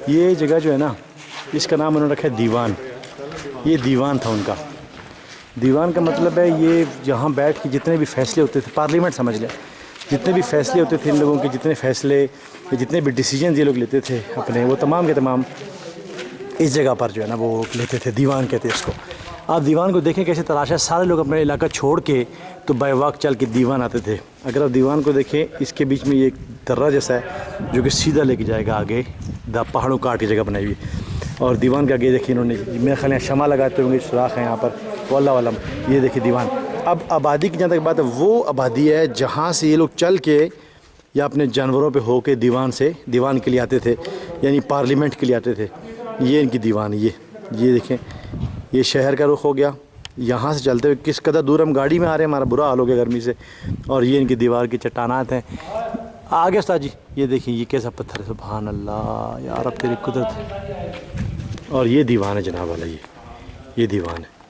ये जगह जो है ना, इसका नाम उन्होंने रखा है दीवान। ये दीवान था उनका। दीवान का मतलब है ये यहाँ बैठ के जितने भी फैसले होते थे, पार्लियामेंट समझ लें, जितने भी फैसले होते थे इन लोगों के, जितने फैसले, जितने भी डिसीजन ये लोग लेते थे अपने, वो तमाम के तमाम इस जगह पर जो है ना वो लेते थे। दीवान कहते हैं इसको। आप दीवान को देखें कैसे तराशा है। सारे लोग अपना इलाका छोड़ के तो बाय वॉक चल के दीवान आते थे। अगर आप दीवान को देखें, इसके बीच में ये एक दर्रा जैसा है जो कि सीधा लेके जाएगा आगे, पहाड़ों काट की जगह बनाई हुई। और दीवान के आगे देखिए इन्होंने, मेरे ख्याल शमा लगाते होंगे, सुराख है यहाँ पर, वल्लाह वालम। ये देखिए दीवान। अब आबादी की जहाँ तक बात है, वो आबादी है जहाँ से ये लोग चल के या अपने जानवरों पे हो के दीवान के लिए आते थे, यानी पार्लियामेंट के लिए आते थे। ये इनकी दीवान है। ये देखें, ये शहर का रुख हो गया। यहाँ से चलते हुए किस कदर दूर हम गाड़ी में आ रहे हैं, हमारा बुरा हाल हो गया गर्मी से। और ये इनकी दीवार की चट्टानात हैं। आगे उस्ताद जी ये देखिए, ये कैसा पत्थर है, सुभान अल्लाह यार, अब तेरी कुदरत। और ये दीवान है जनाब वाला, ये दीवान है।